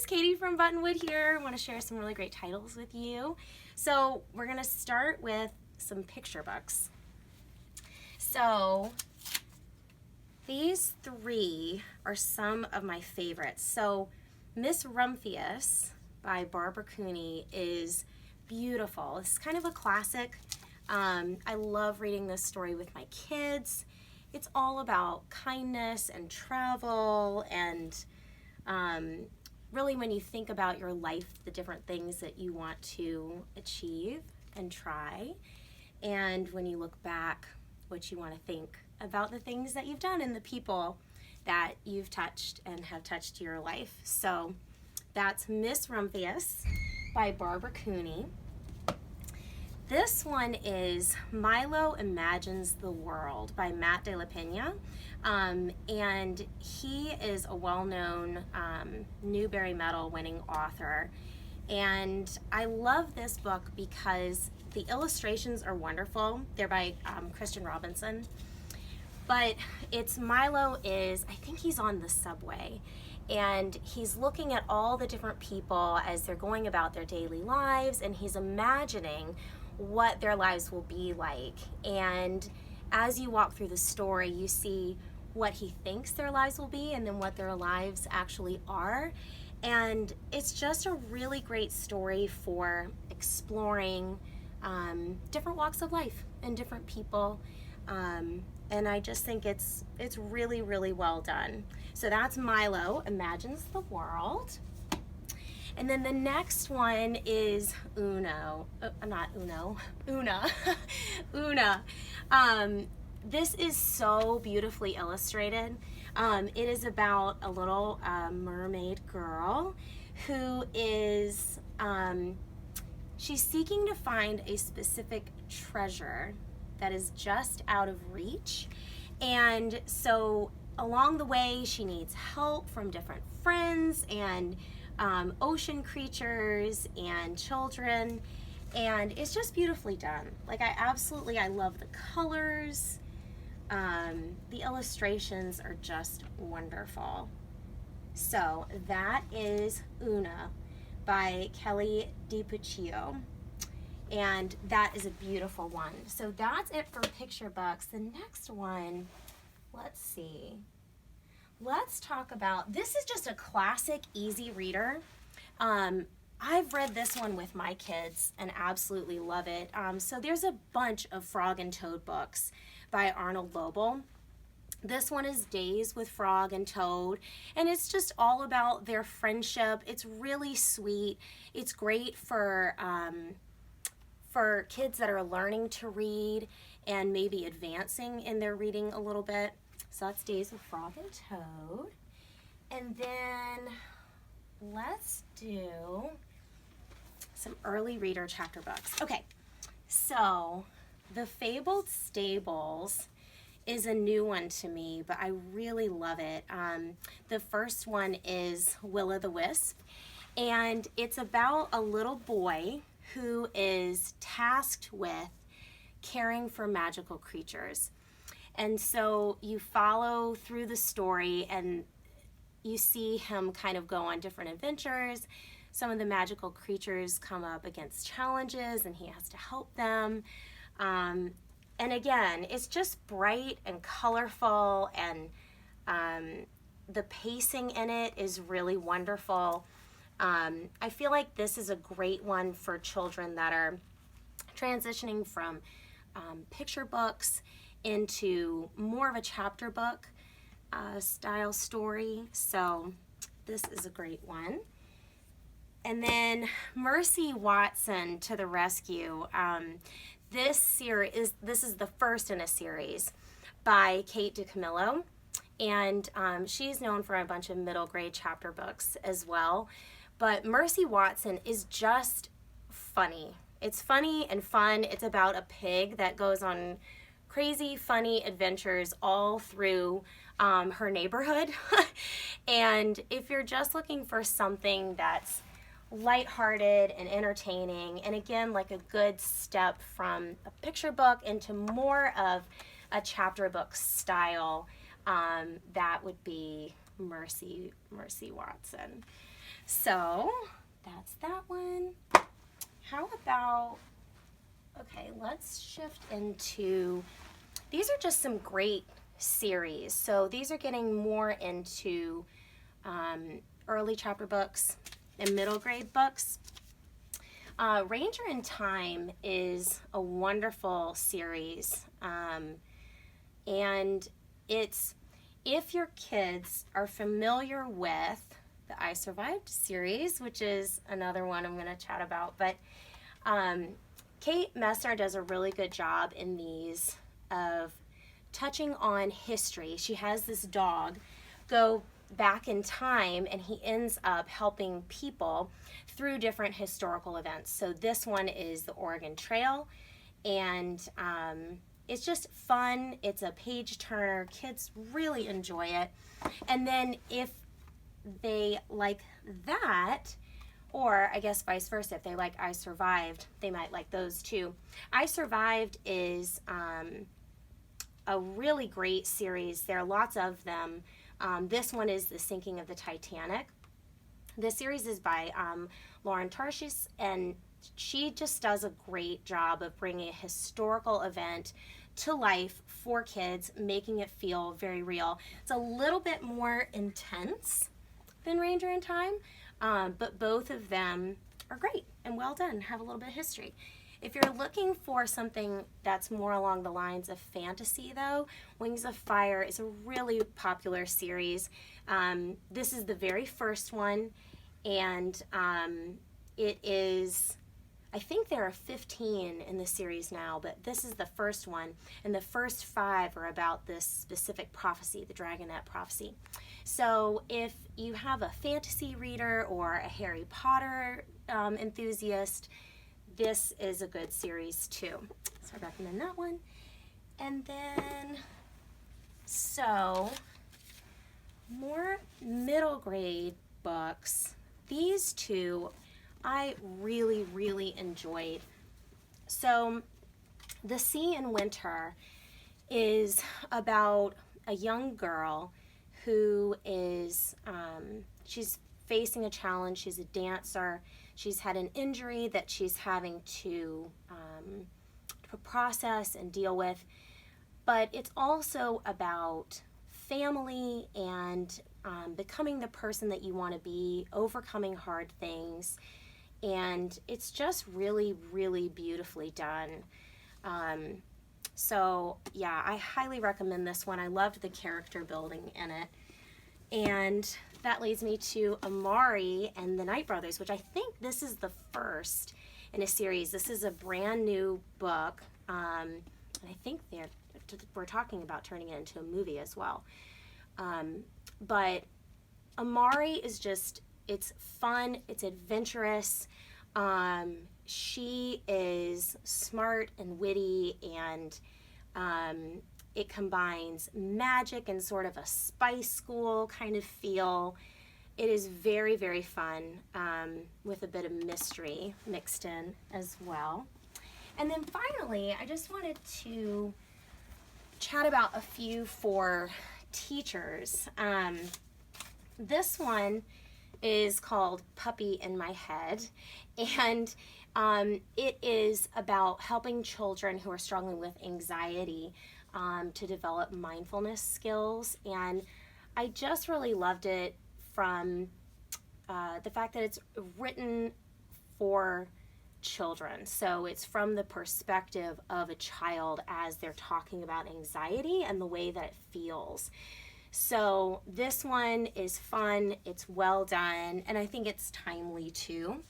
guys, Katie from Buttonwood here. I want to share some really great titles with you. So we're going to start with some picture books. So these three are some of my favorites. So Miss Rumphius by Barbara Cooney is beautiful. It's kind of a classic. I love reading this story with my kids. It's all about kindness and travel and really when you think about your life, the different things that you want to achieve and try, and when you look back, what you want to think about the things that you've done and the people that you've touched and have touched your life. So that's Miss Rumphius by Barbara Cooney. This one is Milo Imagines the World by Matt De La Pena, and he is a well-known Newbery Medal winning author, and I love this book because the illustrations are wonderful. They're by Christian Robinson, but it's Milo is, I think he's on the subway, and he's looking at all the different people as they're going about their daily lives, and he's imagining what their lives will be like. And as you walk through the story, you see what he thinks their lives will be and then what their lives actually are. And it's just a really great story for exploring different walks of life and different people. And I just think it's really, really well done. So that's Milo Imagines the World. And then the next one is Una. This is so beautifully illustrated. It is about a little mermaid girl who is, she's seeking to find a specific treasure that is just out of reach. And so along the way, she needs help from different friends and ocean creatures and children, and it's just beautifully done. Like I love the colors. The illustrations are just wonderful. So that is Una by Kelly DiPuccio, and that is a beautiful one. So that's it for picture books. The next one, let's see. Let's talk about, this is just a classic, easy reader. I've read this one with my kids and absolutely love it. So there's a bunch of Frog and Toad books by Arnold Lobel. This one is Days with Frog and Toad, and it's just all about their friendship. It's really sweet. It's great for kids that are learning to read and maybe advancing in their reading a little bit. So that's Days with Frog and Toad. And then let's do some early reader chapter books. Okay, so The Fabled Stables is a new one to me, but I really love it. The first one is Will-o'-the-Wisp, and it's about a little boy who is tasked with caring for magical creatures. And so you follow through the story and you see him kind of go on different adventures. Some of the magical creatures come up against challenges and he has to help them. And again, it's just bright and colorful, and the pacing in it is really wonderful. I feel like this is a great one for children that are transitioning from picture books into more of a chapter book style story. So this is a great one. And then Mercy Watson to the Rescue. This is the first in a series by Kate DiCamillo, and she's known for a bunch of middle grade chapter books as well. But Mercy Watson is just funny. It's funny and fun. It's about a pig that goes on crazy, funny adventures all through her neighborhood. And if you're just looking for something that's lighthearted and entertaining, and again, like a good step from a picture book into more of a chapter book style, that would be Mercy Watson. So that's that one. How about, okay, let's shift into, these are just some great series. So these are getting more into early chapter books and middle grade books. Ranger in Time is a wonderful series, and it's, if your kids are familiar with the I Survived series, which is another one I'm going to chat about, but Kate Messner does a really good job in these of touching on history. She has this dog go back in time, and he ends up helping people through different historical events. So this one is the Oregon Trail, and it's just fun. It's a page turner. Kids really enjoy it. And then if they like that, or I guess vice versa, if they like I Survived, they might like those too. I Survived is a really great series. There are lots of them. This one is The Sinking of the Titanic. This series is by Lauren Tarshish, and she just does a great job of bringing a historical event to life for kids, making it feel very real. It's a little bit more intense than Ranger in Time, but both of them are great and well done, have a little bit of history. If you're looking for something that's more along the lines of fantasy, though, Wings of Fire is a really popular series. This is the very first one, and it is, I think there are 15 in the series now, but this is the first one, and the first 5 are about this specific prophecy, the Dragonette prophecy. So if you have a fantasy reader or a Harry Potter enthusiast, this is a good series too. So I recommend that one. And then, so more middle grade books. These two I really, really enjoyed. So The Sea in Winter is about a young girl who is, she's facing a challenge. She's a dancer. She's had an injury that she's having to process and deal with. But it's also about family and becoming the person that you want to be, overcoming hard things. And it's just really, really beautifully done. So yeah, I highly recommend this one. I loved the character building in it. And that leads me to Amari and the Night Brothers, which I think this is the first in a series. This is a brand new book. And I think we're talking about turning it into a movie as well. But Amari is just, it's fun, it's adventurous. She is smart and witty, and it combines magic and sort of a spice school kind of feel. It is very, very fun, with a bit of mystery mixed in as well. And then finally, I just wanted to chat about a few for teachers. This one is called Puppy in My Head, and it is about helping children who are struggling with anxiety to develop mindfulness skills. And I just really loved it from the fact that it's written for children. So it's from the perspective of a child as they're talking about anxiety and the way that it feels. So this one is fun, it's well done, and I think it's timely too.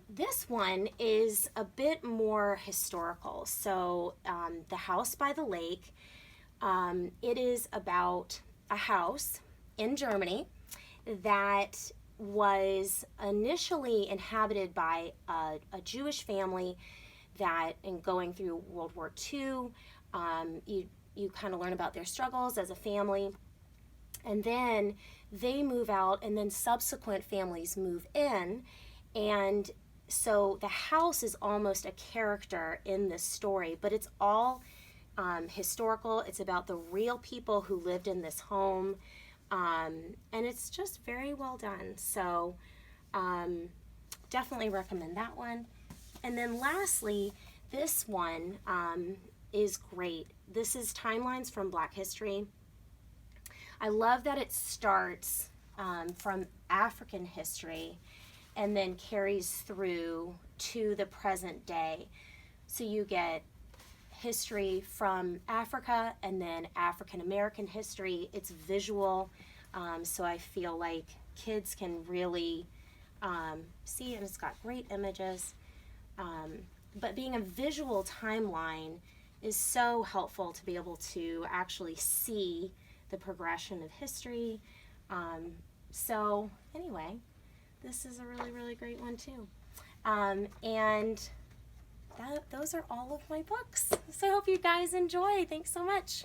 This one is a bit more historical. So The House by the Lake, it is about a house in Germany that was initially inhabited by a Jewish family that, in going through World War II, you kind of learn about their struggles as a family, and then they move out, and then subsequent families move in, and so the house is almost a character in this story, but it's all historical. It's about the real people who lived in this home. And it's just very well done. So definitely recommend that one. And then lastly, this one is great. This is Timelines from Black History. I love that it starts from African history and then carries through to the present day. So you get history from Africa and then African American history. It's visual, so I feel like kids can really see, and it's got great images. But being a visual timeline is so helpful to be able to actually see the progression of history. So anyway, this is a really, really great one too. And those are all of my books. So I hope you guys enjoy. Thanks so much.